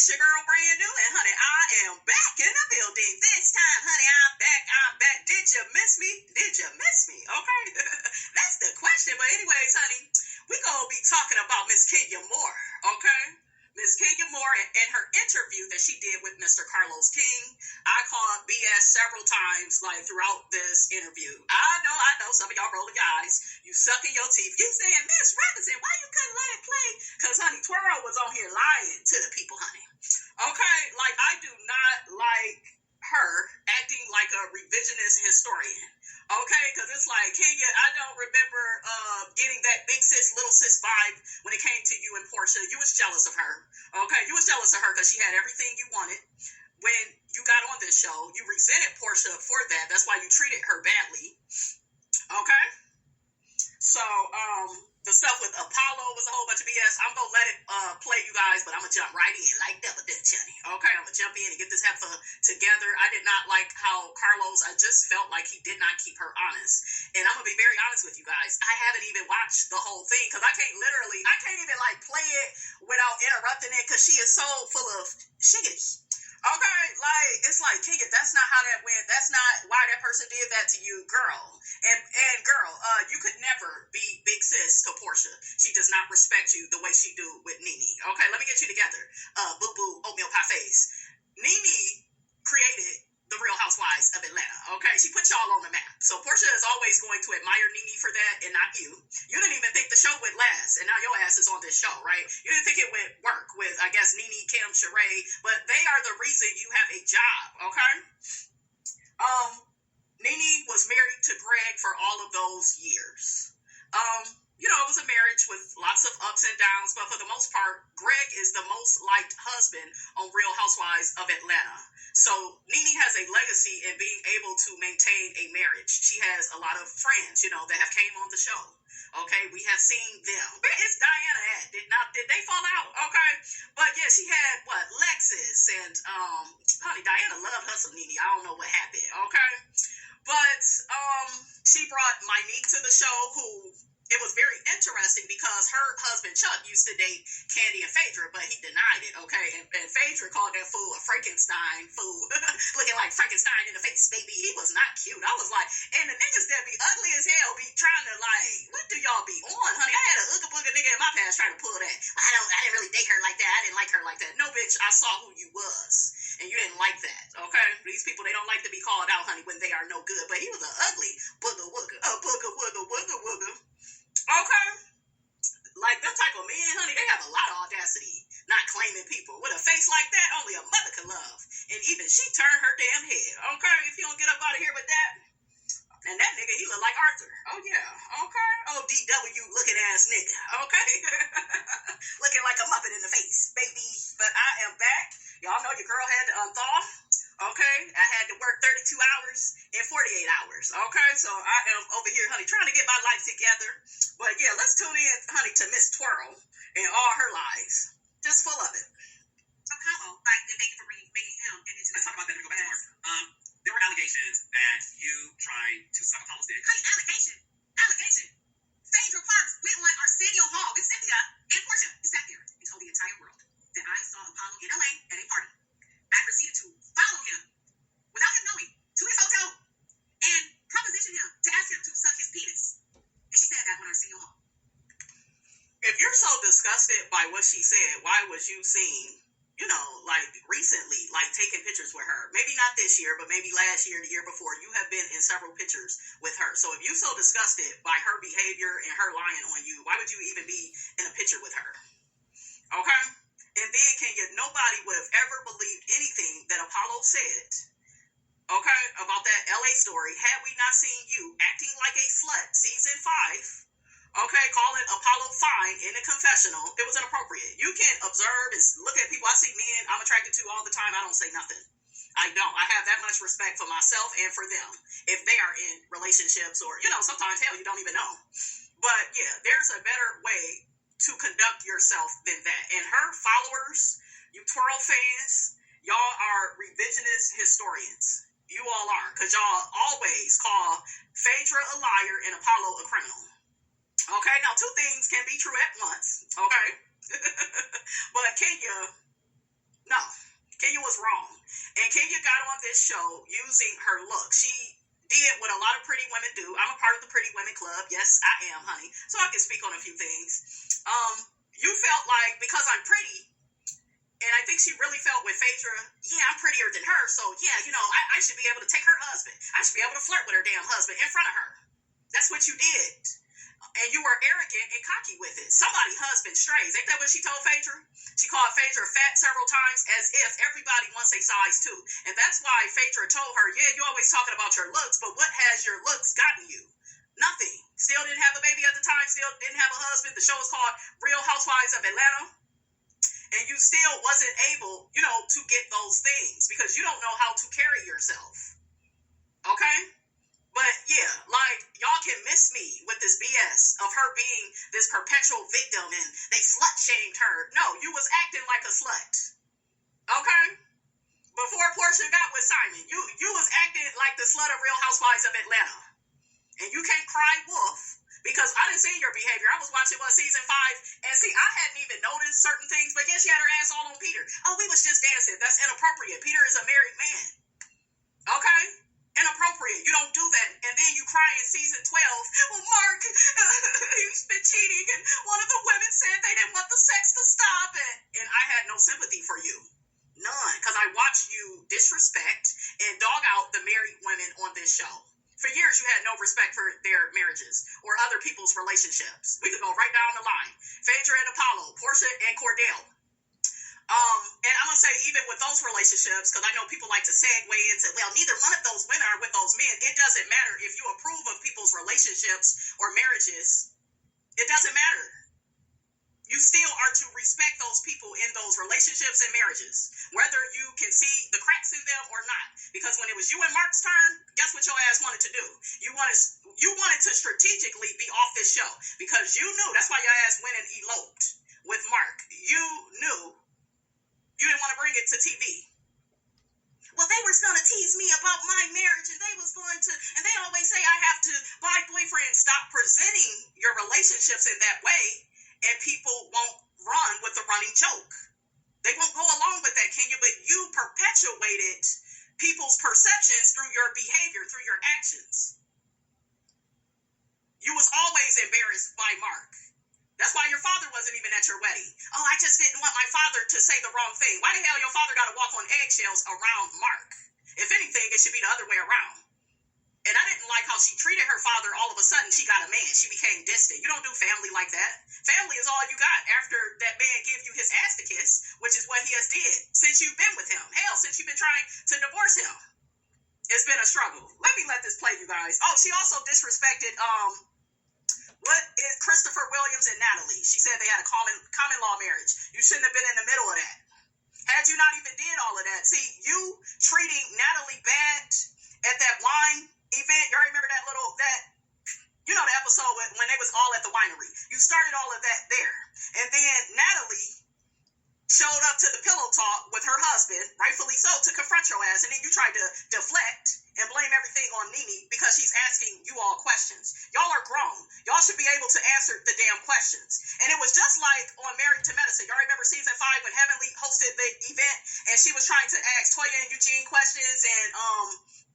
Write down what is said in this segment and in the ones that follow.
It's your girl Brand New, and honey, I am back in the building. This time, honey, I'm back. Did you miss me? Okay, that's the question. But anyways, honey, we gonna be talking about Miss Kenyamoore, okay? Miss Kenyamoore and her interview that she did with Mr. Carlos King. I called BS several times, like, throughout this interview. I know, some of y'all rolling your eyes. You sucking your teeth. You saying, Miss Robinson, why you couldn't let it play? Because, honey, Twirl was on here lying to the people, honey. Okay? Like, I do not like her acting like a revisionist historian. Okay, because it's like, Kenya, I don't remember getting that big sis, little sis vibe when it came to you and Porsha. You was jealous of her. Okay, you was jealous of her because she had everything you wanted. When you got on this show, you resented Porsha for that. That's why you treated her badly. Okay? So, the stuff with Apollo was a whole bunch of BS. I'm going to let it play, you guys, but I'm going to jump right in like Double Dutch, honey. Okay, I'm going to jump in and get this heifer together. I did not like how Carlos, I just felt like he did not keep her honest. And I'm going to be very honest with you guys. I haven't even watched the whole thing because I can't even like play it without interrupting it because she is so full of shiggity. Okay, like, it's like, Kenya, that's not how that went. That's not why that person did that to you, girl. And girl, you could never be big sis to Porsha. She does not respect you the way she do with Nene. Okay, let me get you together. Boo-boo, oatmeal pie face. Nene created the Real Housewives of Atlanta, okay? She put y'all on the map. So Porsha is always going to admire Nene for that and not you. You didn't even think the show would last, and now your ass is on this show, right? You didn't think it would work with, I guess, Nene, Kim, Sheree, but they are the reason you have a job, okay? Nene was married to Greg for all of those years. You know, it was a marriage with lots of ups and downs, but for the most part, Greg is the most liked husband on Real Housewives of Atlanta. So Nene has a legacy in being able to maintain a marriage. She has a lot of friends, you know, that have came on the show. Okay, we have seen them. Where is Diana at? Did they fall out? Okay, but yeah, she had Lexus and honey, Diana loved her some Nene. I don't know what happened. Okay, but she brought Monique to the show, who. It was very interesting because her husband, Chuck, used to date Candy and Phaedra, but he denied it, okay? And Phaedra called that fool a Frankenstein fool, looking like Frankenstein in the face, baby. He was not cute. I was like, and the niggas that be ugly as hell be trying to, like, what do y'all be on, honey? I had a ooga-booga nigga in my past trying to pull that. I didn't really date her like that. I didn't like her like that. No, bitch, I saw who you was, and you didn't like that, okay? These people, they don't like to be called out, honey, when they are no good, but he was an ugly booga-wooga. Okay, like them type of men, honey, they have a lot of audacity, not claiming people. With a face like that, only a mother can love. And even she turned her damn head. Okay, if you don't get up out of here with that. And that nigga, he look like Arthur. Oh yeah, okay. ODW looking ass nigga. Okay, looking like a muppet in the face, baby. But I am back. Y'all know your girl had to unthaw. Okay, I had to work 32 hours in 48 hours. Okay, so I am over here, honey, trying to get my life together. But yeah, let's tune in, honey, to Miss Twirl and all her lies. Just full of it. Apollo, like, they make it for making him into. Let's talk about that and go back to Mark. There were allegations that you tried to suck Apollo's dick. Honey, allegation. Phaedraparks went on Arsenio Hall with Cynthia and Porsha and sat there and told the entire world that I saw Apollo in LA at a party. I proceeded to follow him without him knowing to his hotel and proposition him to ask him to suck his penis. And she said that on Arsenio Hall. If you're so disgusted by what she said, why was you seen, you know, like recently, like taking pictures with her? Maybe not this year, but maybe last year, the year before. You have been in several pictures with her. So if you're so disgusted by her behavior and her lying on you, why would you even be in a picture with her? Okay? And then, nobody would have ever believed anything that Apollo said, okay, about that LA story, had we not seen you acting like a slut, season 5, okay, calling Apollo fine in a confessional. It was inappropriate. You can observe and look at people. I see men I'm attracted to all the time. I don't say nothing. I don't. I have that much respect for myself and for them if they are in relationships or, you know, sometimes, hell, you don't even know. But, yeah, there's a better way to conduct yourself than that. And her followers, you Twirl fans, y'all are revisionist historians. You all are, because y'all always call Phaedra a liar and Apollo a criminal. Okay, now 2 things can be true at once, okay? But Kenya, No, Kenya was wrong. And Kenya got on this show using her look. She did what a lot of pretty women do. I'm a part of the Pretty Women Club. Yes, I am, honey. So I can speak on a few things. You felt like because I'm pretty, and I think she really felt with Phaedra, yeah, I'm prettier than her, so yeah, I should be able to take her husband. I should be able to flirt with her damn husband in front of her. That's what you did. And you were arrogant and cocky with it. Somebody's husband strays. Ain't that what she told Phaedra? She called Phaedra fat several times, as if everybody wants a size too. And that's why Phaedra told her, yeah, you're always talking about your looks, but what has your looks gotten you? Nothing. Still didn't have a baby at the time. Still didn't have a husband. The show was called Real Housewives of Atlanta. And you still wasn't able, to get those things because you don't know how to carry yourself. Okay? But yeah, like, y'all can miss me with this BS of her being this perpetual victim and they slut-shamed her. No, you was acting like a slut. Okay? Before Porsha got with Simon, you was acting like the slut of Real Housewives of Atlanta. And you can't cry wolf because I didn't see your behavior. I was watching season 5, and see, I hadn't even noticed certain things, but yeah, she had her ass all on Peter. Oh, we was just dancing. That's inappropriate. Peter is a married man. Okay? Inappropriate. You don't do that. And then you cry in season 12, well, Mark, he's been cheating, and one of the women said they didn't want the sex to stop. And I had no sympathy for you. None. Because I watched you disrespect and dog out the married women on this show. For years, you had no respect for their marriages or other people's relationships. We could go right down the line. Phaedra and Apollo, Porsha and Cordell. And I'm going to say, even with those relationships, because I know people like to segue into, well, neither one of those women are with those men. It doesn't matter if you approve of people's relationships or marriages. It doesn't matter. You still are to respect those people in those relationships and marriages, whether you can see the cracks in them or not. Because when it was you and Mark's turn, guess what your ass wanted to do? You wanted to strategically be off this show because you knew. That's why your ass went and eloped with Mark. You knew you didn't want to bring it to TV. Well, they were going to tease me about my marriage, and they was going to, and they always say I have to buy boyfriends. Stop presenting your relationships in that way, and people won't run with the running joke. They won't go along with that, Kenya, but you perpetuated people's perceptions through your behavior, through your actions. You was always embarrassed by Mark. That's why your father wasn't even at your wedding. Oh, I just didn't want my father to say the wrong thing. Why the hell your father got to walk on eggshells around Mark? If anything, it should be the other way around. And I didn't like how she treated her father. All of a sudden, she got a man. She became distant. You don't do family like that. Family is all you got after that man gave you his ass to kiss, which is what he has did since you've been with him. Hell, since you've been trying to divorce him. It's been a struggle. Let this play, you guys. Oh, she also disrespected, what is Christopher Williams and Natalie? She said they had a common law marriage. You shouldn't have been in the middle of that. Had you not even did all of that. See, you treating Natalie bad at that wine event, y'all remember that the episode when they was all at the winery. You started all of that there. And then Natalie showed up to the pillow talk with her husband, rightfully so, to confront your ass. And then you tried to deflect and blame everything on Nene because she's asking you all questions. Y'all are grown. Y'all should be able to answer the damn questions. And it was just like on Married to Medicine. Y'all remember season 5 when Heavenly hosted the event and she was trying to ask Toya and Eugene questions and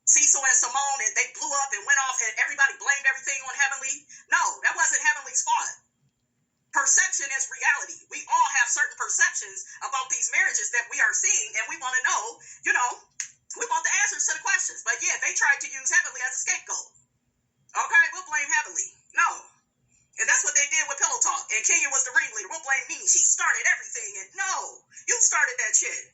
Cecil and Simone, and they blew up and went off and everybody blamed everything on Heavenly. No, that wasn't Heavenly's fault. Perception is reality. We all have certain perceptions about these marriages that we are seeing, and we want to know, we want the answers to the questions. But yeah, they tried to use Heavenly as a scapegoat. Okay, we'll blame Heavenly. No. And that's what they did with Pillow Talk. And Kenya was the ringleader. We'll blame Nene. She started everything. And no, you started that shit.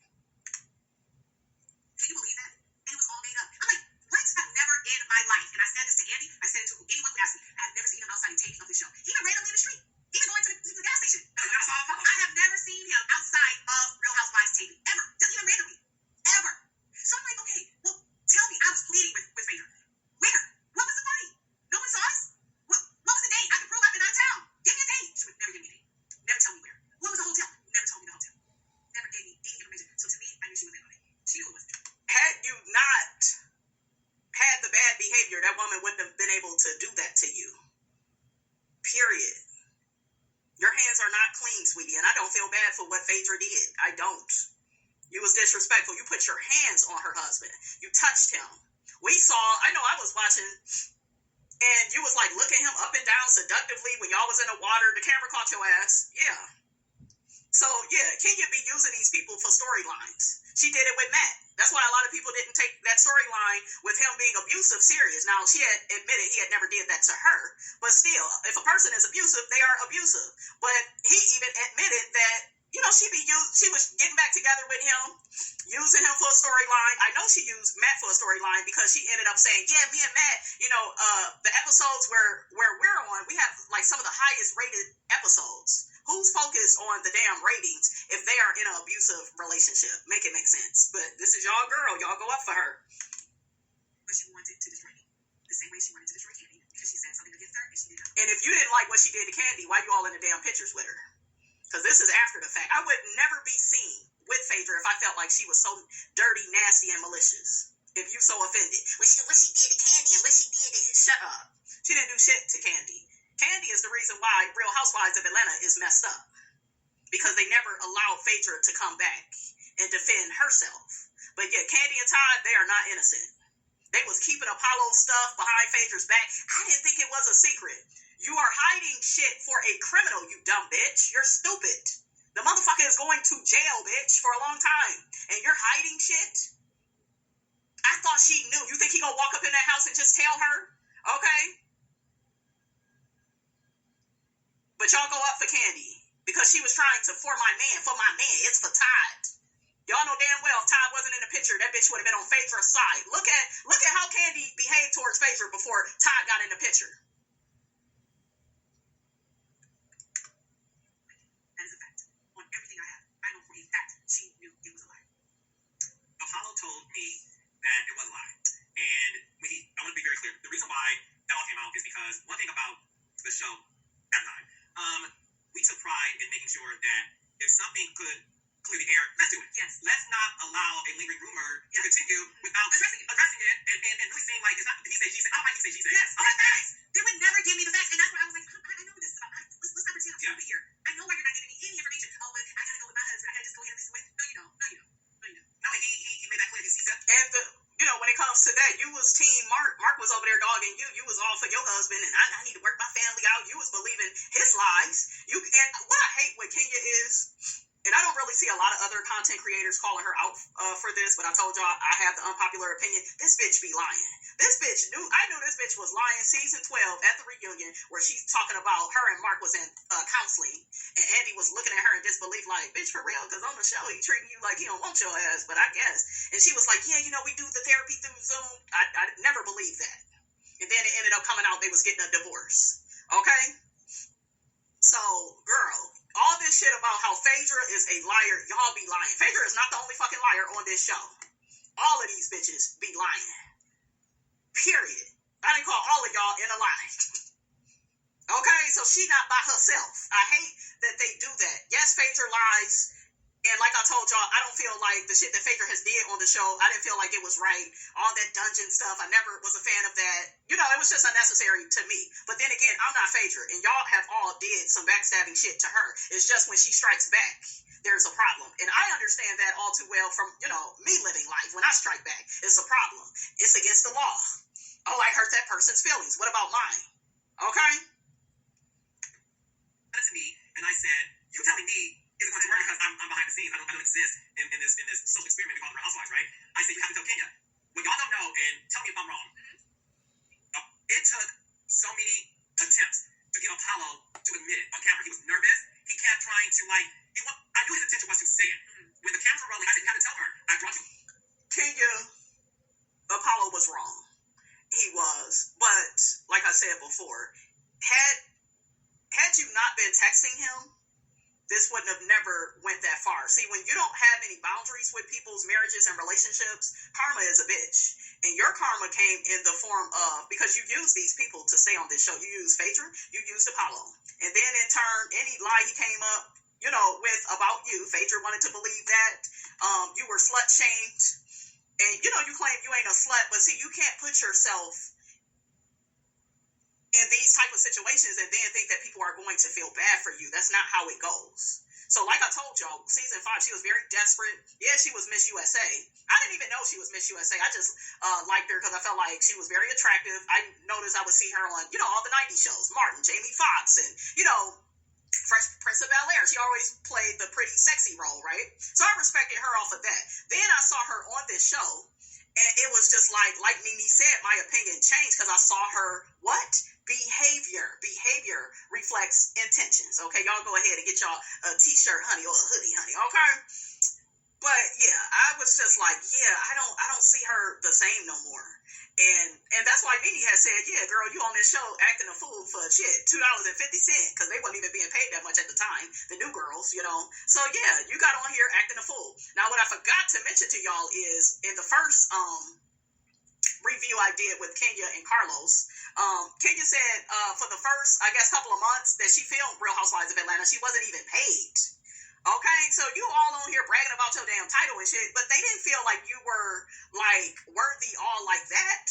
Can you believe that? And it was all made up. I'm like, what? I've never in my life, and I said this to Andy, I said it to anyone who asked me, I have never seen him outside and taping of the show. Even randomly in the street. Even going to the gas station. I have never seen him outside of Real Housewives taping. Ever. Just even randomly. Ever. So I'm like, okay, well, tell me. I was pleading with Phaedra. Where? What was the party? No one saw us? What was the date? I could prove I've been out of town. Give me a date. She would never give me a date. Never tell me where. What was the hotel? Never told me the hotel. Never gave me any information. So to me, I knew she was in on it. She knew it was. Had you not had the bad behavior, that woman wouldn't have been able to do that to you. Period. Your hands are not clean, sweetie, and I don't feel bad for what Phaedra did. I don't. You was disrespectful. You put your hands on her husband. You touched him. We saw, I know I was watching, and you was like looking him up and down seductively when y'all was in the water. The camera caught your ass. Yeah. So, yeah, Kenya be using these people for storylines. She did it with Matt. That's why a lot of people didn't take that storyline with him being abusive serious. Now, she had admitted he had never did that to her. But still, if a person is abusive, they are abusive. But he even admitted that, you know, she was getting back together with him, using him for a storyline. I know she used Matt for a storyline because she ended up saying, yeah, me and Matt, you know, the episodes where we're on, we have like some of the highest rated episodes. Who's focused on the damn ratings if they are in an abusive relationship? Make it make sense. But this is y'all girl. Y'all go up for her. But she wanted to destroy me. The same way she wanted to destroy Candy. Because she said something against her and she did not. And if you didn't like what she did to Candy, why you all in the damn pictures with her? Because this is after the fact. I would never be seen with Phaedra if I felt like she was so dirty, nasty, and malicious. If you so offended. What she did to Candy and what she did to... Shut up. She didn't do shit to Candy. Candy is the reason why Real Housewives of Atlanta is messed up. Because they never allowed Phaedra to come back and defend herself. But yeah, Candy and Todd, they are not innocent. They was keeping Apollo stuff behind Phaedra's back. I didn't think it was a secret. You are hiding shit for a criminal, you dumb bitch. You're stupid. The motherfucker is going to jail, bitch, for a long time. And you're hiding shit? I thought she knew. You think he gonna walk up in that house and just tell her? Okay. But y'all go up for Candy because she was trying to, for my man, it's for Todd. Y'all know damn well if Todd wasn't in the picture, that bitch would have been on Phaedra's side. Look at how Candy behaved towards Phaedra before Todd got in the picture. That is a fact. On everything I have, I know for a fact she knew it was a lie. Apollo told me that it was a lie. And I want to be very clear. The reason why that all came out is because one thing about the show at the time, we took pride in making sure that if something could clear the air, let's do it. Yes. Let's not allow a lingering rumor to continue without addressing it and really seeing like it's not he said, she said. I don't like he said, she said. Yes, I like facts. They would never give me the facts, and that's why I was like, I know this about. Let's not pretend I'm stupid here. I know why you're not giving me any information. Oh, but I gotta go with my husband. I gotta just go ahead and listen with. No, you don't. No, he made that clear. He said. And when it comes to that, you was team Mark. Mark was over there dogging you. You was all for your husband, and I need to work my family out. You was believing his lies. And what I hate with Kenya is, and I don't really see a lot of other content creators calling her out for this, but I told y'all I have the unpopular opinion. This bitch be lying. I knew this bitch was lying season 12 at the reunion where she's talking about her and Mark was in counseling, and Andy was looking at her in disbelief like, bitch, for real? Because on the show, he treating you like he don't want your ass, but I guess. And she was like, yeah, we do the therapy through Zoom. I never believed that. And then it ended up coming out they was getting a divorce. Okay? So, girl, all this shit about how Phaedra is a liar, y'all be lying. Phaedra is not the only fucking liar on this show. All of these bitches be lying. Period. I didn't call all of y'all in a lie. Okay, so she not by herself. I hate that they do that. Yes, Phaedra lies. And like I told y'all, I don't feel like the shit that Phaedra has did on the show, I didn't feel like it was right. All that dungeon stuff, I never was a fan of that. It was just unnecessary to me. But then again, I'm not Phaedra, and y'all have all did some backstabbing shit to her. It's just when she strikes back, there's a problem. And I understand that all too well from, me living life. When I strike back, it's a problem. It's against the law. Oh, I hurt that person's feelings. What about mine? Okay? To me, and I said, you telling me is it going to work because I'm behind the scenes. I don't exist in this social experiment we call the Housewives, right? I said, you have to tell Kenya. What y'all don't know, and tell me if I'm wrong, it took so many attempts to get Apollo to admit it on camera. He was nervous. He kept trying to, I knew his intention was to say it. When the cameras were rolling, I said, you have to tell her. I brought you. Kenya, Apollo was wrong. He was. But, like I said before, had you not been texting him, this wouldn't have never went that far. See, when you don't have any boundaries with people's marriages and relationships, karma is a bitch. And your karma came in the form of, because you use these people to stay on this show. You use Phaedra, you used Apollo. And then in turn, any lie he came up, with about you, Phaedra wanted to believe that. You were slut-shamed. And, you claim you ain't a slut, but see, you can't put yourself in these type of situations and then think that people are going to feel bad for you. That's not how it goes. So like I told y'all, season 5, she was very desperate. Yeah, she was Miss USA. I didn't even know she was Miss USA. I just liked her because I felt like she was very attractive. I noticed I would see her on, all the 90s shows. Martin, Jamie Foxx, and, Fresh Prince of Bel-Air. She always played the pretty sexy role, right? So I respected her off of that. Then I saw her on this show, and it was just like Nene said, my opinion changed because I saw her, what? Behavior reflects intentions. Okay, y'all go ahead and get y'all a t-shirt, honey, or a hoodie, honey. Okay, but yeah, I was just like, yeah, I don't see her the same no more. And that's why Nene had said, yeah, girl, you on this show acting a fool for shit, $2.50, because they wasn't even being paid that much at the time, the new girls, So yeah, you got on here acting a fool. Now, what I forgot to mention to y'all is in the first review I did with Kenya and Carlos, Kenya said for the first, I guess, couple of months that she filmed Real Housewives of Atlanta, she wasn't even paid. Okay, so you all on here bragging about your damn title and shit, but they didn't feel like you were, like, worthy all like that.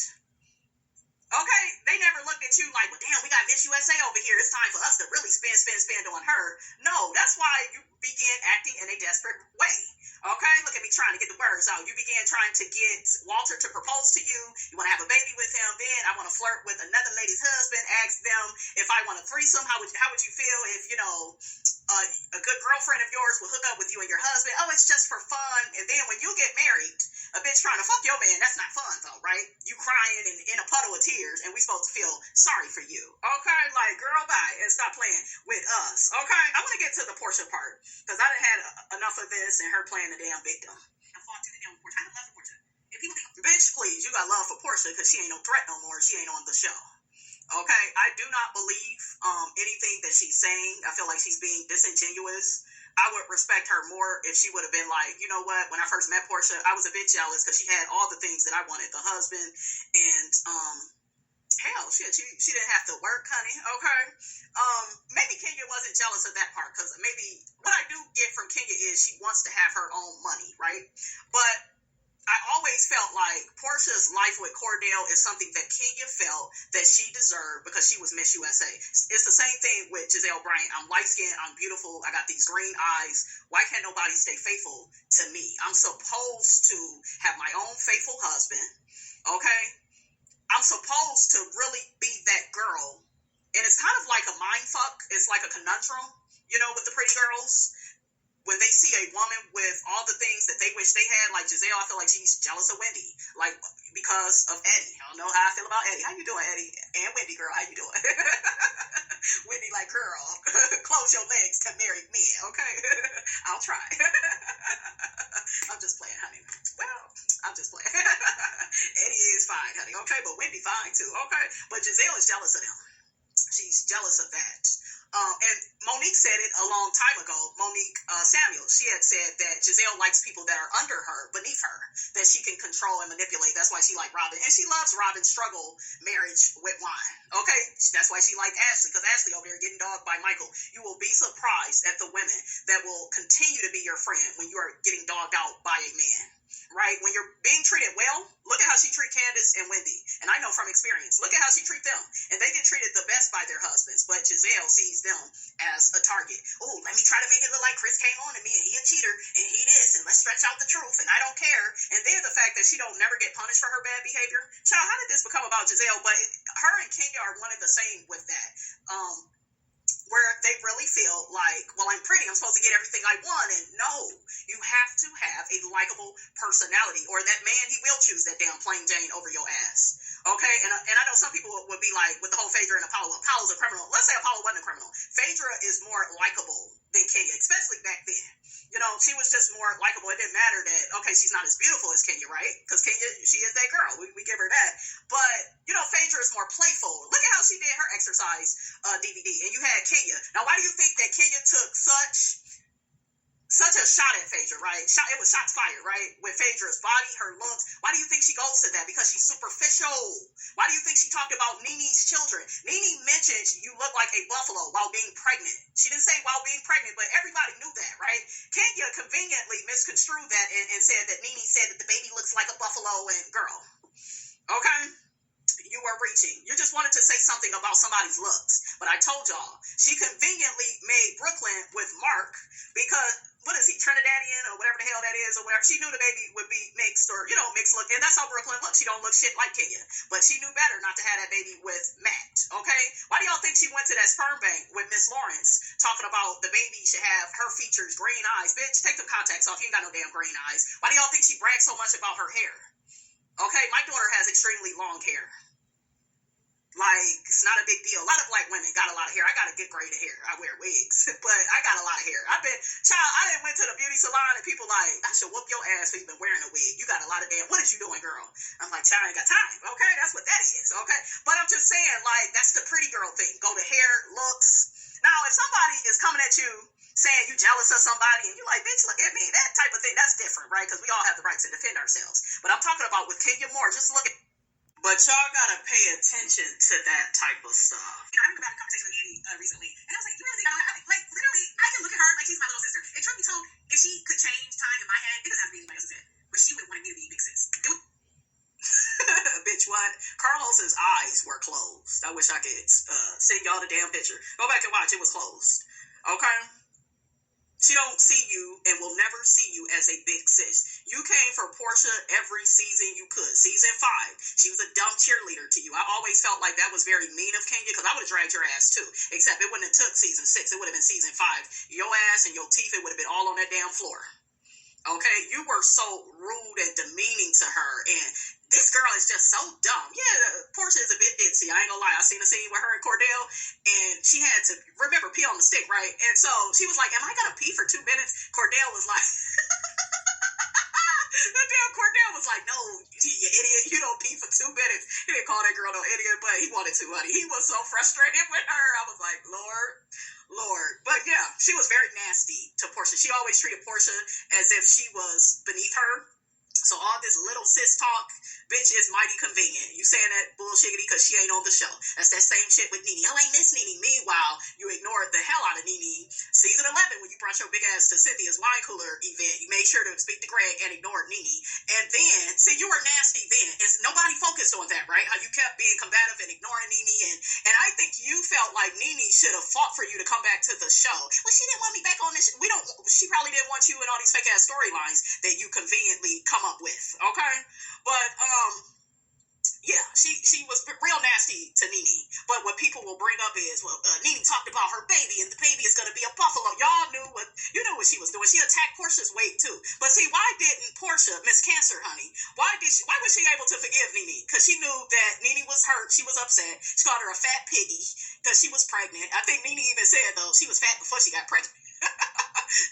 Okay, they never looked at you like, well, damn, we got Miss USA over here. It's time for us to really spend on her. No, that's why you began acting in a desperate way. Okay, look at me trying to get the words out. You began trying to get Walter to propose to you. You want to have a baby with him. Then I want to flirt with another lady's husband. Ask them if I want a threesome. How would you feel if, a good girlfriend of yours will hook up with you and your husband? Oh, it's just for fun. And then when you get married, a bitch trying to fuck your man, that's not fun though, right? You crying and in a puddle of tears, and we supposed to feel sorry for you. Okay, like, girl, bye, and stop playing with us. Okay, I want to get to the Porsha part, because I done had enough of this and her playing the damn victim. I fought to the damn Porsha. I have love for Porsha. If people think, bitch, please, you got love for Porsha because she ain't no threat no more. She ain't on the show. Okay, I do not believe anything that she's saying. I feel like she's being disingenuous. I would respect her more if she would have been like, you know what, when I first met Porsha, I was a bit jealous because she had all the things that I wanted, the husband, and hell, shit, she didn't have to work, honey. Okay, maybe Kenya wasn't jealous of that part, because maybe what I do get from Kenya is she wants to have her own money, right? But I always felt like Porsha's life with Cordell is something that Kenya felt that she deserved because she was Miss USA. It's the same thing with Giselle Bryant. I'm light-skinned, I'm beautiful, I got these green eyes. Why can't nobody stay faithful to me? I'm supposed to have my own faithful husband, okay? I'm supposed to really be that girl. And it's kind of like a mind fuck. It's like a conundrum, with the pretty girls. When they see a woman with all the things that they wish they had, like Giselle, I feel like she's jealous of Wendy, like because of Eddie. I don't know how I feel about Eddie. How you doing, Eddie? And Wendy, girl, how you doing? Wendy, like, girl, close your legs to married men, okay? I'll try. I'm just playing, honey. Well, I'm just playing. Eddie is fine, honey, okay? But Wendy fine, too, okay? But Giselle is jealous of them. She's jealous of that. And Monique said it a long time ago. Monique Samuel, she had said that Giselle likes people that are under her, beneath her, that she can control and manipulate. That's why she liked Robin. And she loves Robin's struggle marriage with wine. Okay? That's why she liked Ashley, because Ashley over there getting dogged by Michael. You will be surprised at the women that will continue to be your friend when you are getting dogged out by a man. Right? When you're being treated well, look at how she treat Candiace and Wendy. And I know from experience, look at how she treat them. And they get treated the best by their husbands. But Giselle sees them as a target. Oh, let me try to make it look like Chris came on to me and he a cheater and he this, and let's stretch out the truth and I don't care. And then the fact that she don't never get punished for her bad behavior. Child, how did this become about Giselle? But her and Kenya are one and the same with that. Where they really feel like, well, I'm pretty, I'm supposed to get everything I want. And no, you have to have a likable personality, or that man, he will choose that damn plain Jane over your ass. Okay? And I know some people would be like, with the whole Phaedra and Apollo, Apollo's a criminal. Let's say Apollo wasn't a criminal. Phaedra is more likable than Kenya, especially back then. She was just more likable. It didn't matter that, okay, she's not as beautiful as Kenya, right? Because Kenya, she is that girl. We give her that. But, Phaedra is more playful. Look at how she did her exercise DVD. And you had Kenya. Now, why do you think that Kenya took such a shot at Phaedra, right? It was shots fired, right? With Phaedra's body, her looks. Why do you think she goes to that? Because she's superficial. Why do you think she talked about Nene's children? Nene mentioned you look like a buffalo while being pregnant. She didn't say while being pregnant, but everybody knew that, right? Kenya conveniently misconstrued that and said that Nene said that the baby looks like a buffalo, and girl, okay? You you were reaching. You just wanted to say something about somebody's looks. But I told y'all, she conveniently made Brooklyn with Mark because, what is he, Trinidadian or whatever the hell that is or whatever. She knew the baby would be mixed or, mixed looking. And that's how Brooklyn looks. She don't look shit like Kenya. But she knew better not to have that baby with Matt, okay? Why do y'all think she went to that sperm bank with Miss Lawrence talking about the baby should have her features, green eyes? Bitch, take the contacts off. You ain't got no damn green eyes. Why do y'all think she brags so much about her hair? Okay, my daughter has extremely long hair. Like, it's not a big deal. A lot of black women got a lot of hair. I got a good grade of hair. I wear wigs, but I got a lot of hair. I done went to the beauty salon and people like, I should whoop your ass for even wearing a wig. You got a lot of damn, what is you doing, girl? I'm like, child, I ain't got time. Okay, that's what that is. Okay, but I'm just saying, like, that's the pretty girl thing. Go to hair, looks. Now, if somebody is coming at you saying you jealous of somebody and you like, bitch, look at me, that type of thing, that's different, right? Because we all have the right to defend ourselves. But I'm talking about with Kenyamoore, just look at. But y'all gotta pay attention to that type of stuff. I remember having a conversation with Annie recently, and I was like, you really think like literally, I can look at her like she's my little sister. And truth be told, if she could change time in my head, it doesn't have to be anybody else's head, but she would want me to be big sis. Bitch, what? Carlos's eyes were closed. I wish I could send y'all the damn picture. Go back and watch. It was closed. Okay? She don't see you and will never see you as a big sis. You came for Porsha every season you could. Season 5, she was a dumb cheerleader to you. I always felt like that was very mean of Kenya because I would have dragged your ass too. Except it wouldn't have took season 6. It would have been season 5. Your ass and your teeth, it would have been all on that damn floor. Okay? You were so rude and demeaning to her, and this girl is just so dumb. Yeah, Porsha is a bit ditzy. I ain't gonna lie. I seen a scene with her and Cordell, and she had to, remember, pee on the stick, right? And so she was like, am I gonna pee for 2 minutes? Cordell was like, the damn Cordell was like, no, you idiot, you don't pee for 2 minutes. He didn't call that girl no idiot, but he wanted to, honey. He was so frustrated with her. I was like, Lord. But yeah, she was very nasty to Porsha. She always treated Porsha as if she was beneath her. So all this little sis talk, bitch, is mighty convenient. You saying that bullshiggity because she ain't on the show. That's that same shit with Nene. I ain't miss Nene. Meanwhile, you ignored the hell out of Nene. Season 11, when you brought your big ass to Cynthia's wine cooler event, you made sure to speak to Greg and ignored Nene. And then, see, you were nasty then. It's nobody focused on that, right? How you kept being combative and ignoring Nene. And I think you felt like Nene should have fought for you to come back to the show. Well, she didn't want me back on this. She probably didn't want you in all these fake ass storylines that you conveniently come up with, okay? But yeah, she was real nasty to Nene. But what people will bring up is, well, Nene talked about her baby, and the baby is gonna be a buffalo. Y'all knew what she was doing. She attacked Porsha's weight too. But see, why didn't Porsha, Miss Cancer, honey? Why was she able to forgive Nene? Because she knew that Nene was hurt. She was upset. She called her a fat piggy because she was pregnant. I think Nene even said though she was fat before she got pregnant.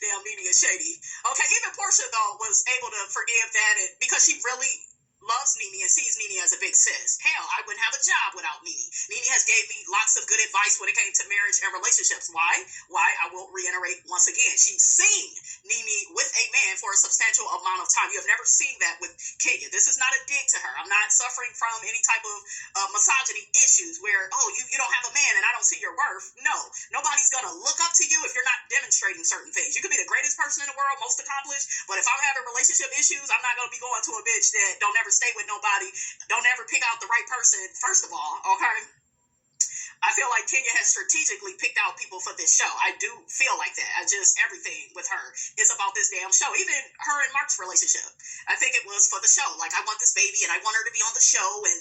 Damn, Nene is shady. Okay, even Porsha though was able to forgive that, and because she really loves Nene and sees Nene as a big sis. Hell, I wouldn't have a job without Nene. Nene has gave me lots of good advice when it came to marriage and relationships. Why? I will reiterate once again. She's seen Nene with a man for a substantial amount of time. You have never seen that with Kenya. This is not a dig to her. I'm not suffering from any type of misogyny issues where, oh, you don't have a man and I don't see your worth. No, nobody's going to look up to you if you're not demonstrating certain things. You could be the greatest person in the world, most accomplished, but if I'm having relationship issues, I'm not going to be going to a bitch that don't ever stay with nobody, don't ever pick out the right person, first of all, okay? I feel like Kenya has strategically picked out people for this show. I do feel like that. Everything with her is about this damn show. Even her and Mark's relationship. I think it was for the show. Like, I want this baby and I want her to be on the show. And,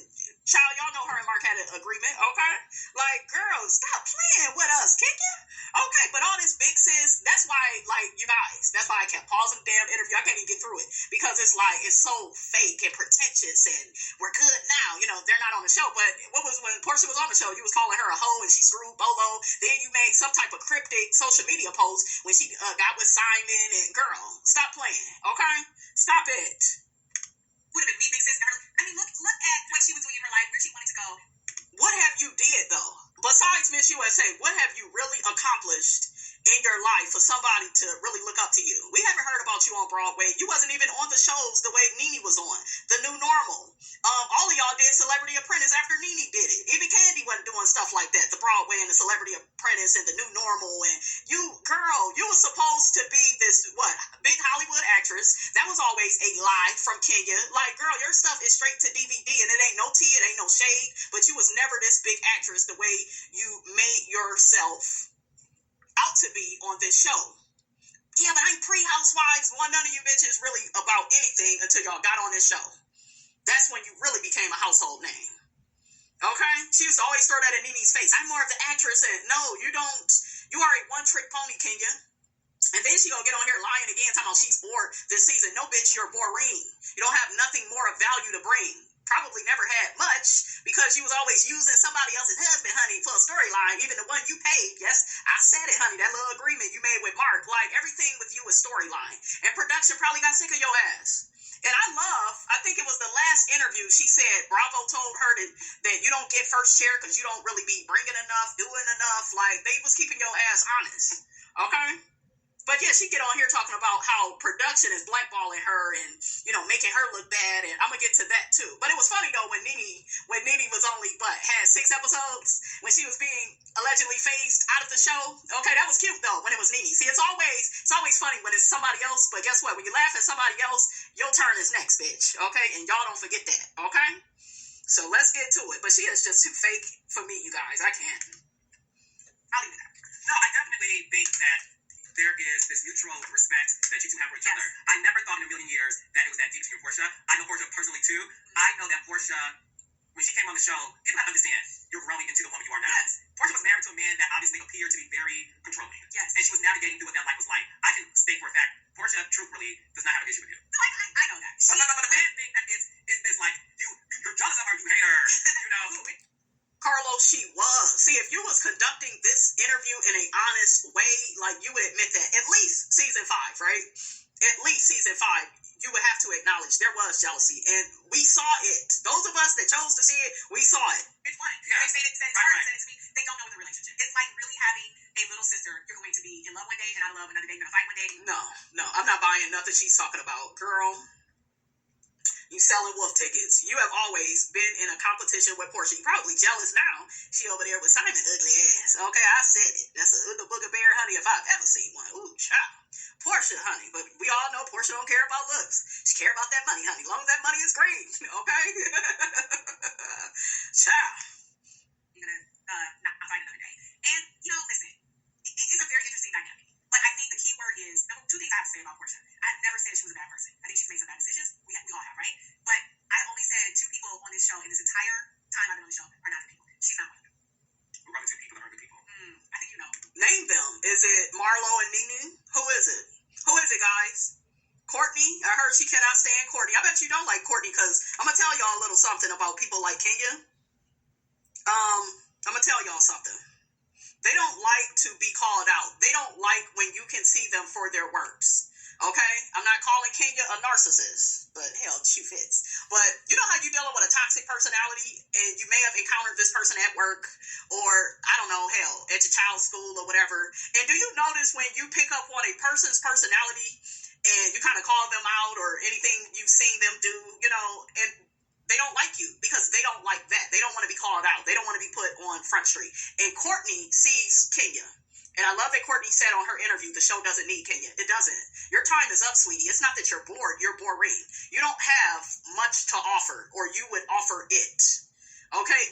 child, y'all know her and Mark had an agreement, okay? Like, girl, stop playing with us, Kenya. Okay, but all this big sis, that's why, like, you guys, that's why I kept pausing the damn interview. I can't even get through it. Because it's like, it's so fake and pretentious and we're good now. They're not on the show. But when Porsha was on the show, you was calling her a hoe and she screwed Bolo. Then you made some type of cryptic social media post when she got with Simon. And girl, stop playing, okay? Stop it. Would have been me, big sis. I mean, look at what she was doing in her life, where she wanted to go. What have you did though? Besides Miss USA, what have you really accomplished in your life for somebody to really look up to you? We haven't heard about you on Broadway. You wasn't even on the shows the way Nene was on. The New Normal. All of y'all did Celebrity Apprentice after Nene did it. Even Candy wasn't doing stuff like that. The Broadway and the Celebrity Apprentice and the New Normal. And you, girl, you was supposed to be this, big Hollywood actress. That was always a lie from Kenya. Like, girl, your stuff is straight to DVD and it ain't no tea, it ain't no shade. But you was never this big actress the way you made yourself out to be on this show. Yeah, but I'm pre-Housewives. None of you bitches really about anything until y'all got on this show. That's when you really became a household name. Okay? She used to always throw that in Nene's face. I'm more of the actress. And no, you don't. You are a one-trick pony, Kenya. And then she gonna get on here lying again, talking about she's bored this season. No, bitch, you're boring. You don't have nothing more of value to bring. Probably never had much because you was always using somebody else's husband, honey, for a storyline. Even the one you paid. Yes, I said it, honey. That little agreement you made with Mark. Like, everything with you is storyline. And production probably got sick of your ass. And I think it was the last interview, she said Bravo told her that you don't get first chair because you don't really be bringing enough, doing enough. Like, they was keeping your ass honest. Okay? But yeah, she get on here talking about how production is blackballing her and, making her look bad. And I'm going to get to that too. But it was funny though when Nene was only, had 6 episodes when she was being allegedly phased out of the show. Okay, that was cute though when it was Nene. See, it's always funny when it's somebody else. But guess what? When you laugh at somebody else, your turn is next, bitch. Okay, and y'all don't forget that. Okay, so let's get to it. But she is just too fake for me, you guys. I can't. I'll leave it there. No, I definitely think that there is this mutual respect that you two have for each other. I never thought in a million years that it was that deep to you and Porsha. I know Porsha personally too. I know that Porsha, when she came on the show, didn't understand you're growing into the woman you are now. Yes. Porsha was married to a man that obviously appeared to be very controlling. Yes. And she was navigating through what that life was like. I can state for a fact, Porsha truthfully does not have an issue with you. No, I know that. But the bad thing that is this like, you're jealous of her, you hate her, Carlos, she was. See, if you was conducting this interview in an honest way, like, you would admit that. At least season 5, right? At least season 5, you would have to acknowledge there was jealousy. And we saw it. Those of us that chose to see it, we saw it. It's one. Yeah. They said it to me. They don't know the relationship. It's like really having a little sister. You're going to be in love one day and out of love another day. You're going to fight one day. No. I'm not buying nothing she's talking about. Girl, you selling wolf tickets. You have always been in a competition with Porsha. You're probably jealous now. She over there with Simon ugly ass. Okay, I said it. That's a Ooga Booga Bear, honey, if I've ever seen one. Ooh, child. Porsha, honey. But we all know Porsha don't care about looks. She care about that money, honey. As long as that money is green. Okay? Child. You're going to not fight another day. And, listen. It's a very interesting dynamic. But I think the key word is, 2 things I have to say about Porsha. I've never said she was a bad person. I think she's made some bad decisions. We all have, right? But I've only said 2 people on this show in this entire time I've been on the show are not good people. She's not one of them. Who are the 2 people that are good people? I think you know. Name them. Is it Marlo and Nene? Who is it? Who is it, guys? Courtney? I heard she cannot stand Courtney. I bet you don't like Courtney because I'm going to tell y'all a little something about people like Kenya. I'm going to tell y'all something. They don't like to be called out. They don't like when you can see them for their works. Okay? I'm not calling Kenya a narcissist, but hell, she fits. But you know how you dealing with a toxic personality and you may have encountered this person at work or, I don't know, hell, at your child's school or whatever. And do you notice when you pick up on a person's personality and you kind of call them out or anything you've seen them do, and they don't like you because they don't like that. They don't want to be called out. They don't want to be put on Front Street. And Courtney sees Kenya. And I love that Courtney said on her interview, the show doesn't need Kenya. It doesn't. Your time is up, sweetie. It's not that you're bored. You're boring. You don't have much to offer, or you would offer it. Okay?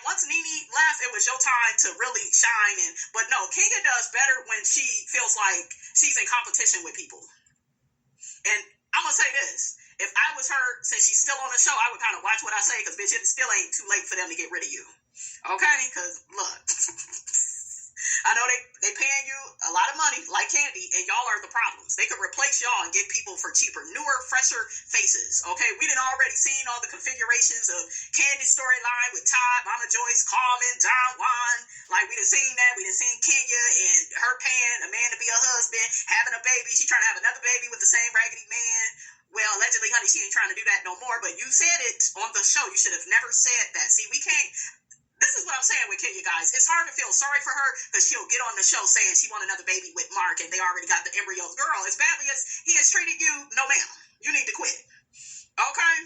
Once Nene left, it was your time to really shine. But no, Kenya does better when she feels like she's in competition with people. And I'm going to say this. If I was her, since she's still on the show, I would kind of watch what I say because, bitch, it still ain't too late for them to get rid of you. Okay? Because, look, I know they paying you a lot of money, like Candy, and y'all are the problems. They could replace y'all and get people for cheaper, newer, fresher faces. Okay? We done already seen all the configurations of Candy's storyline with Todd, Mama Joyce, Carmen, Don Juan. Like, we done seen that. We done seen Kenya and her paying a man to be a husband, having a baby. She trying to have another baby with the same raggedy man. Well, allegedly, honey, she ain't trying to do that no more, but you said it on the show. You should have never said that. See, we can't. This this is what I'm saying with Kenya, guys. It's hard to feel sorry for her because she'll get on the show saying she want another baby with Mark and they already got the embryos. Girl, as badly as he has treated you, no ma'am. You need to quit. Okay?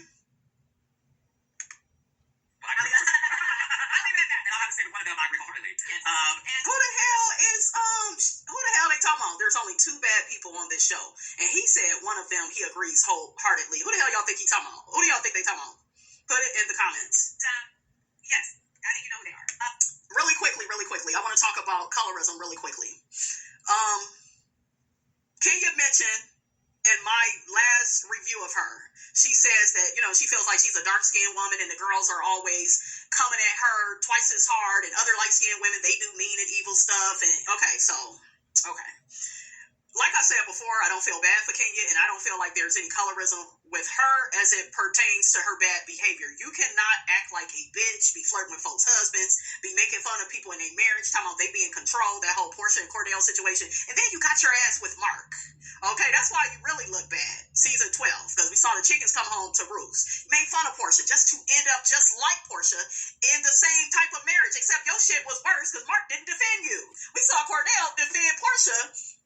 I'll leave it at that. And I'll have to say that one of them I agree wholeheartedly. Yes. And who the hell they talking about? There's only 2 bad people on this show. And he said one of them he agrees wholeheartedly. Who the hell y'all think he talking about? Who do y'all think they talking about? Put it in the comments. Yes, I think you know who they are. Really quickly. I want to talk about colorism really quickly. Kenya mentioned in my last review of her, she says that, she feels like she's a dark-skinned woman and the girls are always coming at her twice as hard, and other light-skinned women, they do mean and evil stuff. And okay. Like I said before, I don't feel bad for Kenya, and I don't feel like there's any colorism with her as it pertains to her bad behavior. You cannot act like a bitch, be flirting with folks' husbands, be making fun of people in their marriage, talking about they be in control, that whole Porsha and Cordell situation, and then you got your ass with Mark. Okay, that's why you really look bad. Season 12, because we saw the chickens come home to roost. Made fun of Porsha just to end up just like Porsha in the same type of marriage, except your shit was worse because Mark didn't defend you. We saw Cordell defend Porsha.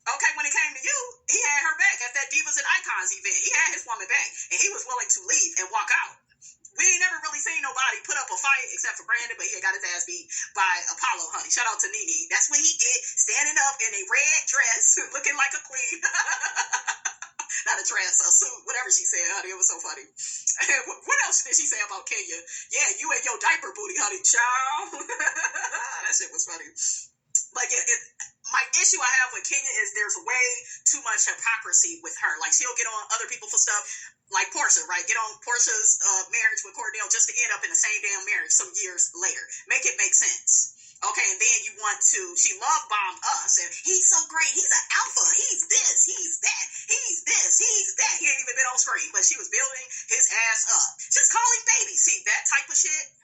Okay, when it came to you, he had her back at that Divas and Icons event. He had his woman back, and he was willing to leave and walk out. We ain't never really seen nobody put up a fight except for Brandon, but he got his ass beat by Apollo, honey. Shout out to Nene. That's what he did, standing up in a red dress, looking like a queen. Not a dress, a suit, whatever she said, honey. It was so funny. What else did she say about Kenya? Yeah, you and your diaper booty, honey. Child. That shit was funny. But yeah, my issue I have with Kenya is there's way too much hypocrisy with her. Like, she'll get on other people for stuff, like Porsha, right? Get on Porsha's marriage with Cordell just to end up in the same damn marriage some years later. Make it make sense. Okay, and then you want to, she love-bombed us, and he's so great, he's an alpha, he's this, he's that, he's this, he's that. He ain't even been on screen, but she was building his ass up. Just call him baby. See, that type of shit?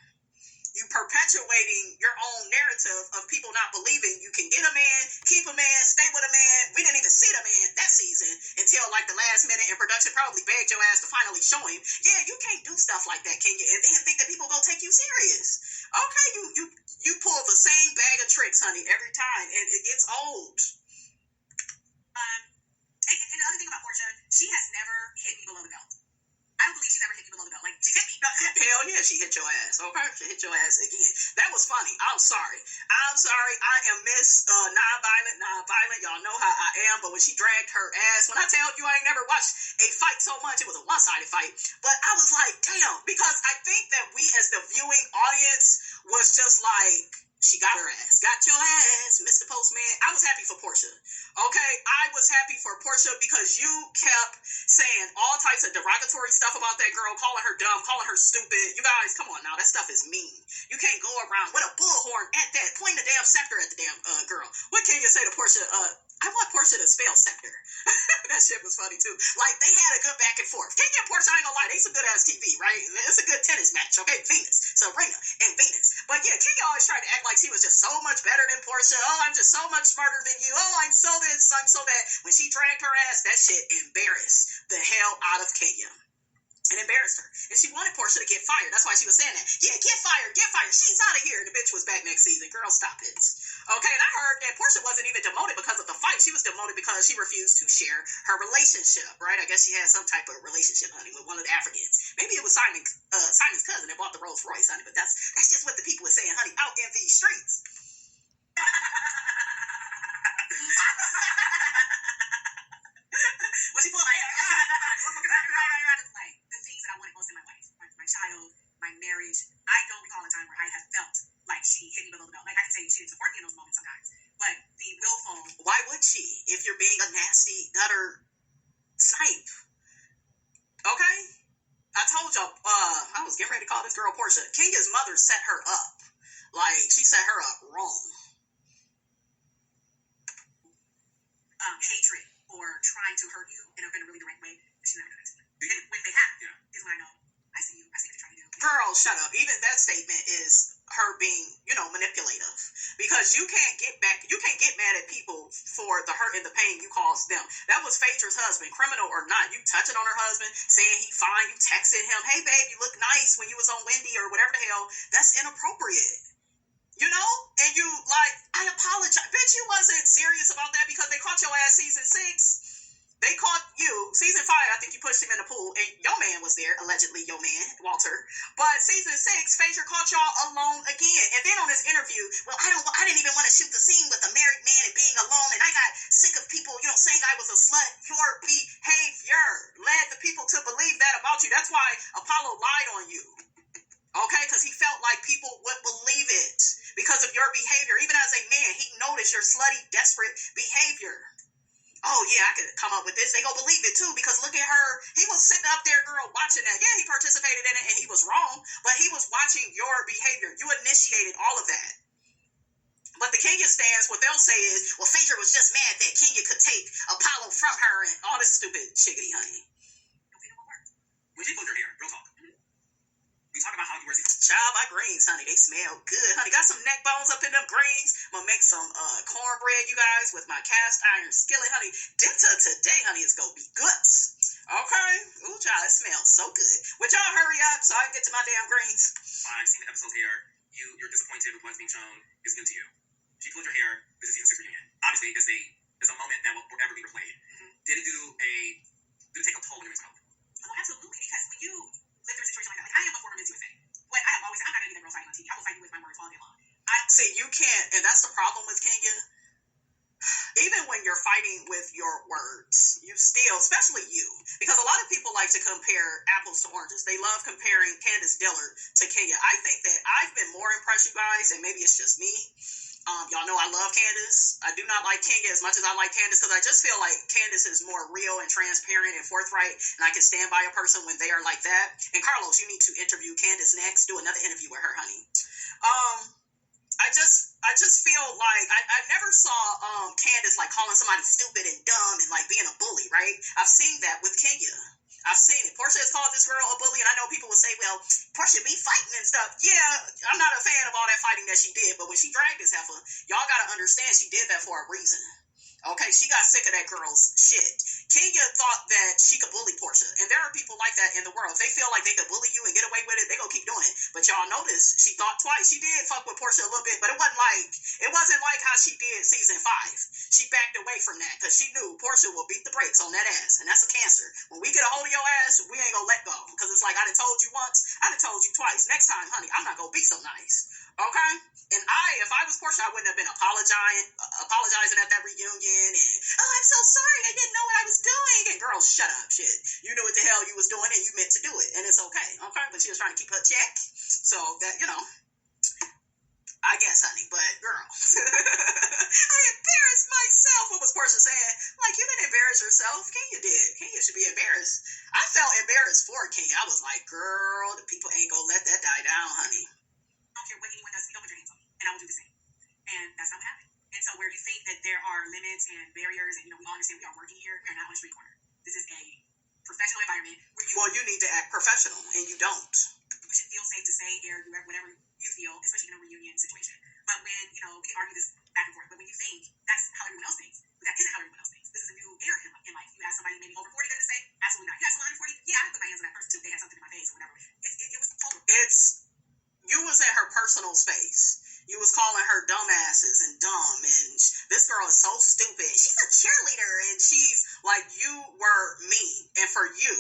You perpetuating your own narrative of people not believing you can get a man, keep a man, stay with a man. We didn't even see the man that season until like the last minute, and production probably begged your ass to finally show him. Yeah, you can't do stuff like that, Kenya, and then think that people gonna take you serious. Okay, you pull the same bag of tricks, honey, every time, and it gets old. And the other thing about Porsha, she has never hit me below the belt. I don't believe she's ever hit me below the belt. Like, she's hit me. Hell yeah, she hit your ass. Okay, she hit your ass again. That was funny. I'm sorry. I am Miss non-violent. Y'all know how I am. But when she dragged her ass, when I tell you I ain't never watched a fight so much, it was a one-sided fight. But I was like, damn, because I think that we as the viewing audience was just like, she got her ass. Got your ass, Mr. Postman. I was happy for Porsha. Okay? I was happy for Porsha because you kept saying all types of derogatory stuff about that girl, calling her dumb, calling her stupid. You guys, come on now. That stuff is mean. You can't go around with a bullhorn at that, pointing the damn scepter at the damn girl. What can you say to Porsha? I want Porsha to spell scepter. That shit was funny too. Like, they had a good back and forth. Kenya and Porsha, I ain't gonna lie, they some good ass TV, right? It's a good tennis match, okay? Venus, Serena, and Venus. But yeah, Kenya always tried to act like she was just so much better than Porsha. Oh, I'm just so much smarter than you. Oh, I'm so this, I'm so that. When she dragged her ass, that shit embarrassed the hell out of Kenya. And embarrassed her. And she wanted Porsha to get fired. That's why she was saying that. Yeah, get fired. She's out of here. And the bitch was back next season. Girl, stop it. Okay, and I heard that Porsha wasn't even demoted because of the fight. She was demoted because she refused to share her relationship, right? I guess she had some type of relationship, honey, with one of the Africans. Maybe it was Simon's cousin that bought the Rolls Royce, honey. But that's just what the people were saying, honey, out in these streets. When she pulled my hair, it's like the things that I wanted most in my life, my child, my marriage. I don't recall a time where I have felt like she hit me below the belt. Like, I can say she didn't support me in those moments sometimes, but the willful. Why would she if you're being a nasty gutter snipe? Okay, I told y'all. I was getting ready to call this girl Porsha. Kenya's mother set her up. Like, she set her up wrong. Hatred or trying to hurt you in a really direct way, she's not gonna do it. When they have, is when I know, I see what you're trying to do. Girl, shut up. Even that statement is her being, manipulative. Because you can't get mad at people for the hurt and the pain you caused them. That was Phaedra's husband, criminal or not. You touching on her husband, saying he fine, you texted him, hey babe, you look nice when you was on Wendy or whatever the hell. That's inappropriate. You know? And you, like, I apologize. Bitch, you wasn't serious about that because they caught your ass season 6. They caught you. Season 5, I think you pushed him in the pool. And your man was there. Allegedly, your man, Walter. But season 6, Phaedra caught y'all alone again. And then on this interview, well, I didn't even want to shoot the scene with a married man and being alone. And I got sick of people, saying I was a slut. Your behavior led the people to believe that about you. That's why Apollo lied on you. Okay? Because he felt like people would believe it because of your behavior. Even as a man, he noticed your slutty, desperate behavior. Oh, yeah, I could come up with this. They gonna believe it, too, because look at her. He was sitting up there, girl, watching that. Yeah, he participated in it, and he was wrong, but he was watching your behavior. You initiated all of that. But the Kenya stance, what they'll say is, well, Phaedra was just mad that Kenya could take Apollo from her and all this stupid shiggity, honey. When she pulled her hair, real talk. We talk about how you wear season. Child, my greens, honey, they smell good, honey. Got some neck bones up in them greens. I'm gonna make some cornbread, you guys, with my cast iron skillet, honey. Dinner today, honey, is gonna be good. Okay? Ooh, child, it smells so good. Would y'all hurry up so I can get to my damn greens? I've seen the episodes here. You're disappointed with what's being shown. It's new to you. She pulled her hair. This is season 6 reunion. Obviously, it's a moment that will forever be replayed. Mm-hmm. Did it take a toll on your mental health? Oh, absolutely. Because when you live through a situation like that, I am a former Miss USA. What I have always said, I'm not gonna be that girl fighting on TV. I will fight you with my words all day long. See, you can't, and that's the problem with Kenya. Even when you're fighting with your words, you still, especially you, because a lot of people like to compare apples to oranges. They love comparing Candiace Dillard to Kenya. I think that I've been more impressed, you guys, and maybe it's just me. Y'all know I love Candiace. I do not like Kenya as much as I like Candiace because I just feel like Candiace is more real and transparent and forthright, and I can stand by a person when they are like that. And Carlos, you need to interview Candiace next. Do another interview with her, honey. I just feel like I never saw Candiace like calling somebody stupid and dumb and like being a bully, right? I've seen that with Kenya. I've seen it. Porsha has called this girl a bully, and I know people will say, well, Porsha be fighting and stuff. Yeah, I'm not a fan of all that fighting that she did, but when she dragged this heifer, y'all got to understand she did that for a reason. Okay, she got sick of that girl's shit. Kenya thought that she could bully Porsha, and there are people like that in the world. If they feel like they could bully you and get away with it, they gonna keep doing it. But y'all notice she thought twice. She did fuck with Porsha a little bit, but it wasn't like how she did season 5. She backed away from that because she knew Porsha will beat the brakes on that ass, and that's a cancer. When we get a hold of your ass, we ain't gonna let go because it's like I done told you once, I done told you twice. Next time, honey, I'm not gonna be so nice. Okay? And if I was Porsha, I wouldn't have been apologizing at that reunion and, oh, I'm so sorry, I didn't know what I was doing. And girl, shut up, shit. You knew what the hell you was doing and you meant to do it. And it's okay, But she was trying to keep her check. So that, I guess, honey, but girl, I embarrassed myself. What was Porsha saying? Like, you didn't embarrass yourself. Kenya did. Kenya should be embarrassed. I felt embarrassed for Kenya. I was like, girl, the people ain't gonna let that die down, honey. I don't care what anyone does, you don't put your hands on me, and I will do the same. And that's not what happened. And so where you think that there are limits and barriers, and we all understand we are working here, we are not on a street corner. This is a professional environment where you need to act professional, and you don't. You should feel safe to say, air, whatever you feel, especially in a reunion situation. But when, we can argue this back and forth, but when you think that's how everyone else thinks, that isn't how everyone else thinks. This is a new era in life. You ask somebody maybe over 40 that say, absolutely not. You ask someone under 40, yeah, I put my hands on that person too. They had something in my face or whatever. It was total. You was in her personal space. You was calling her dumbasses and dumb, and this girl is so stupid. She's a cheerleader, and she's like, you were mean. And for you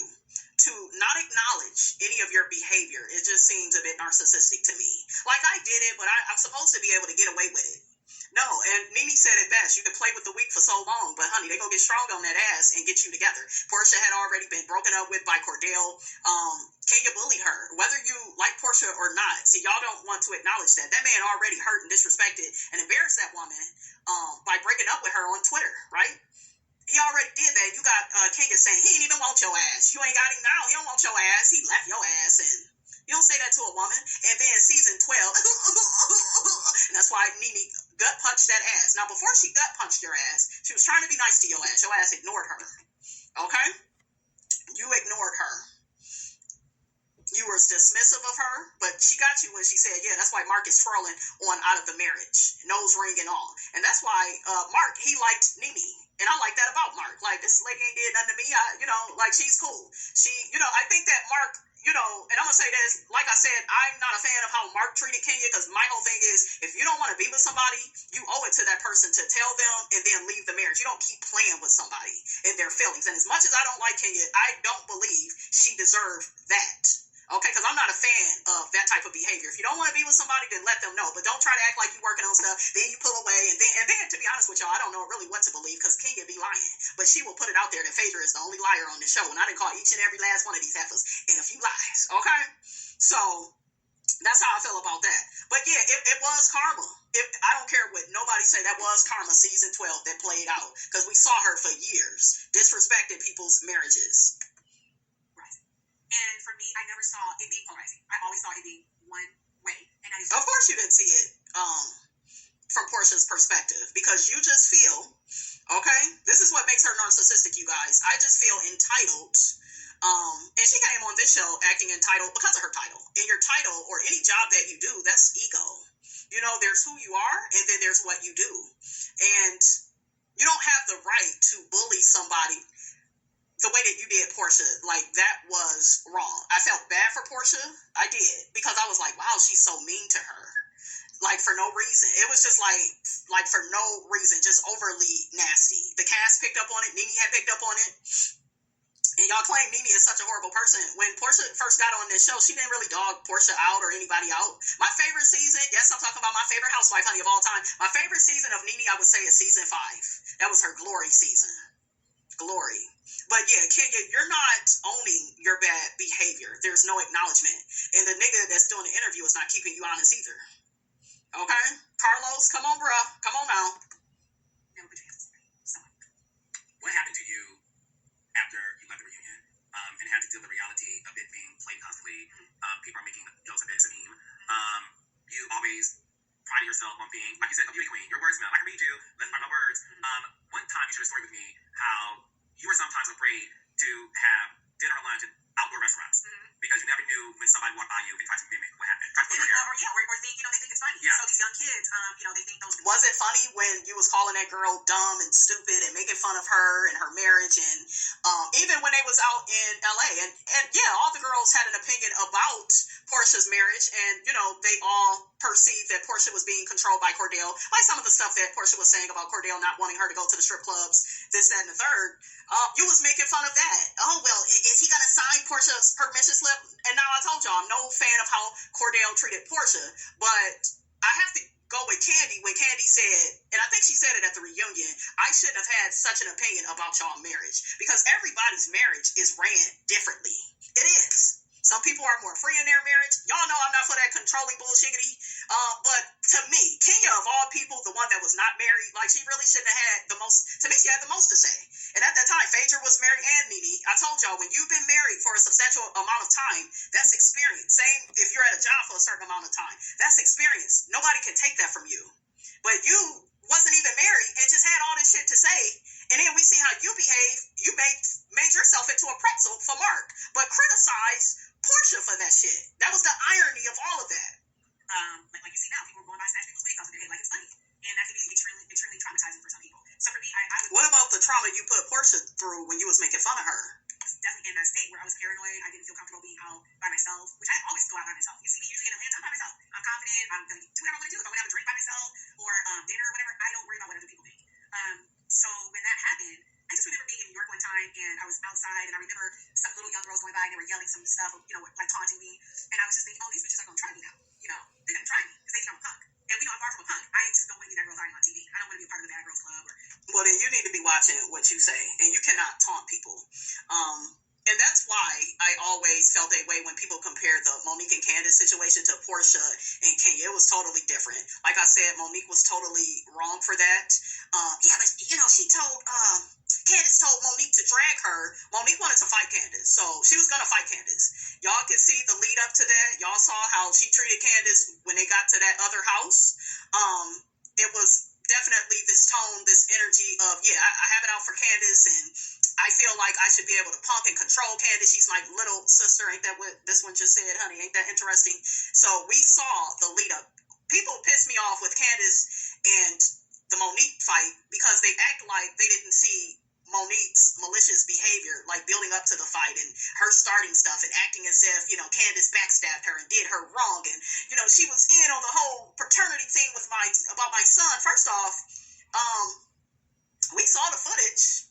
to not acknowledge any of your behavior, it just seems a bit narcissistic to me. Like, I did it, but I'm supposed to be able to get away with it. No, and Nene said it best. You can play with the weak for so long, but honey, they gonna get strong on that ass and get you together. Porsha had already been broken up with by Cordell. Kenya bullied her, whether you like Porsha or not. See, y'all don't want to acknowledge that. That man already hurt and disrespected and embarrassed that woman by breaking up with her on Twitter, right? He already did that. You got Kenya saying, he didn't even want your ass. You ain't got him now. He don't want your ass. He left your ass, and you don't say that to a woman. And then season 12, and that's why Nene gut punched that ass. Now, before she gut punched your ass, she was trying to be nice to your ass. Your ass ignored her. Okay? You ignored her. You were dismissive of her, but she got you when she said, yeah, that's why Mark is twirling on out of the marriage, nose ring and all. And that's why Mark, he liked Nene. And I like that about Mark. Like, this lady ain't did nothing to me. Like, she's cool. I think that Mark you know, and I'm going to say this, like I said, I'm not a fan of how Mark treated Kenya, because my whole thing is, if you don't want to be with somebody, you owe it to that person to tell them and then leave the marriage. You don't keep playing with somebody and their feelings. And as much as I don't like Kenya, I don't believe she deserved that. Okay, because I'm not a fan of that type of behavior. If you don't want to be with somebody, then let them know. But don't try to act like you're working on stuff, then you pull away. And then to be honest with y'all, I don't know really what to believe, because Kenya be lying. But she will put it out there that Phaedra is the only liar on the show. And I didn't call each and every last one of these heifers in a few lies. Okay? So that's how I feel about that. But yeah, it was karma. I don't care what nobody say, that was karma season 12 that played out. Because we saw her for years disrespecting people's marriages. And for me, I never saw it being polarizing. I always saw it being one way. And of course you didn't see it from Porsha's perspective, because you just feel, okay, this is what makes her narcissistic, you guys. I just feel entitled. And she came on this show acting entitled because of her title. And your title, or any job that you do, that's ego. You know, there's who you are, and then there's what you do. And you don't have the right to bully somebody the way that you did Porsha. Like, that was wrong. I felt bad for Porsha. I did. Because I was like, wow, she's so mean to her. Like, for no reason. It was just like for no reason, just overly nasty. The cast picked up on it. Nene had picked up on it. And y'all claim Nene is such a horrible person. When Porsha first got on this show, she didn't really dog Porsha out or anybody out. My favorite season, yes, I'm talking about my favorite housewife, honey, of all time. My favorite season of Nene, I would say, is season 5. That was her glory season. Glory. But yeah, Kenya, you're not owning your bad behavior. There's no acknowledgement. And the nigga that's doing the interview is not keeping you honest either. Okay? Carlos, come on, bruh. Come on now. What happened to you after you left the reunion and had to deal with the reality of it being played constantly? People are making jokes of it. It's a meme. You always pride yourself on being, like you said, a beauty queen. Your wordsmith. I can read you. Let's find my words. One time you shared a story with me how you were sometimes afraid to have dinner or lunch at outdoor restaurants because you never knew when somebody walked by you and tried to mimic what happened. Or they think it's funny. Yeah. So these young kids, they think those. Was it funny when you was calling that girl dumb and stupid and making fun of her and her marriage, and even when they was out in LA, and yeah, all the girls had an opinion about Porsha's marriage, and you know, they all perceived that Porsha was being controlled by Cordell, like some of the stuff that Porsha was saying about Cordell not wanting her to go to the strip clubs, this, that, and the third. You was making fun of that. Oh, well, is he going to sign Porsha's permission slip? And now I told y'all, I'm no fan of how Cordell treated Porsha, but I have to go with Candy when Candy said, and I think she said it at the reunion, I shouldn't have had such an opinion about y'all marriage, because everybody's marriage is ran differently. It is. Some people are more free in their marriage. Y'all know I'm not for that controlling bullshiggity. But to me, Kenya, of all people, the one that was not married, like, she really shouldn't have had the most, to me, she had the most to say. And at that time, Phaedra was married and Nene. I told y'all, when you've been married for a substantial amount of time, that's experience. Same if you're at a job for a certain amount of time. That's experience. Nobody can take that from you. But you wasn't even married and just had all this shit to say. And then we see how you behave. You made yourself into a pretzel for Mark, but criticize Porsha for that shit. That was the irony of all of that. Like you see now, people are going by snatch people's wigs off of their head like it's funny. And that can be extremely traumatizing for some people. So for me, I would... What about the trauma you put Porsha through when you was making fun of her? I was definitely in that state where I was paranoid. I didn't feel comfortable being out by myself, which I always go out by myself. You see me usually in Atlanta, I'm by myself. I'm confident. I'm going to do whatever I want to do. If I want to have a drink by myself or dinner or whatever, I don't worry about what other people think. So when that happened, I just remember being in New York one time, and I was outside, and I remember some little young girls going by, and they were yelling some stuff, like taunting me, and I was just thinking, oh, these bitches are going to try me now. They're going to try me, because they think I'm a punk. And we know I'm far from a punk. I just don't want to be that girl dying on TV. I don't want to be a part of the Bad Girls Club. Well, then you need to be watching what you say, and you cannot taunt people. And that's why I always felt that way when people compare the Monique and Candiace situation to Porsha and Kenya. It was totally different. Like I said, Monique was totally wrong for that. Yeah, but, she told... Candiace told Monique to drag her. Monique wanted to fight Candiace, so she was going to fight Candiace. Y'all can see the lead up to that. Y'all saw how she treated Candiace when they got to that other house. It was definitely this tone, this energy of, I have it out for Candiace, and I feel like I should be able to punk and control Candiace. She's my little sister. Ain't that what this one just said, honey? Ain't that interesting? So we saw the lead up. People pissed me off with Candiace and the Monique fight because they act like they didn't see Monique's malicious behavior, like building up to the fight and her starting stuff and acting as if, Candiace backstabbed her and did her wrong. And, she was in on the whole paternity thing with about my son. First off, we saw the footage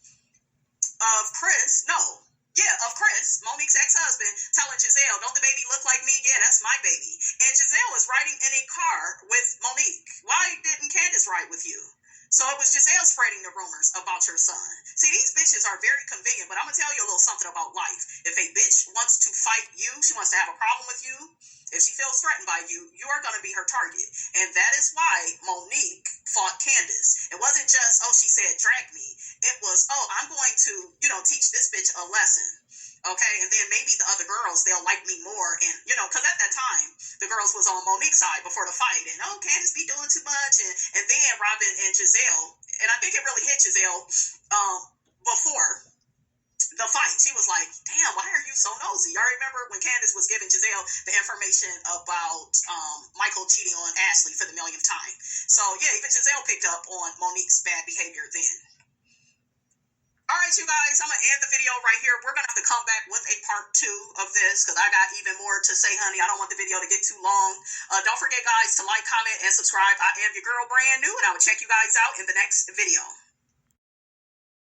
of Chris, Monique's ex-husband, telling Giselle, don't the baby look like me? Yeah, that's my baby. And Giselle was riding in a car with Monique. Why didn't Candiace ride with you? So it was Giselle spreading the rumors about your son. See, these bitches are very convenient, but I'm going to tell you a little something about life. If a bitch wants to fight you, she wants to have a problem with you, if she feels threatened by you, you are going to be her target. And that is why Monique fought Candiace. It wasn't just, she said, drag me. It was, I'm going to, teach this bitch a lesson. Okay, and then maybe the other girls, they'll like me more. And, because at that time, the girls was on Monique's side before the fight. And, Candiace be doing too much. And then Robin and Giselle, and I think it really hit Giselle before the fight. She was like, damn, why are you so nosy? I remember when Candiace was giving Giselle the information about Michael cheating on Ashley for the millionth time. So, yeah, even Giselle picked up on Monique's bad behavior then. All right, you guys, I'm going to end the video right here. We're going to have to come back with a part 2 of this because I got even more to say, honey. I don't want the video to get too long. Don't forget, guys, to like, comment, and subscribe. I am your girl, brand new, and I will check you guys out in the next video.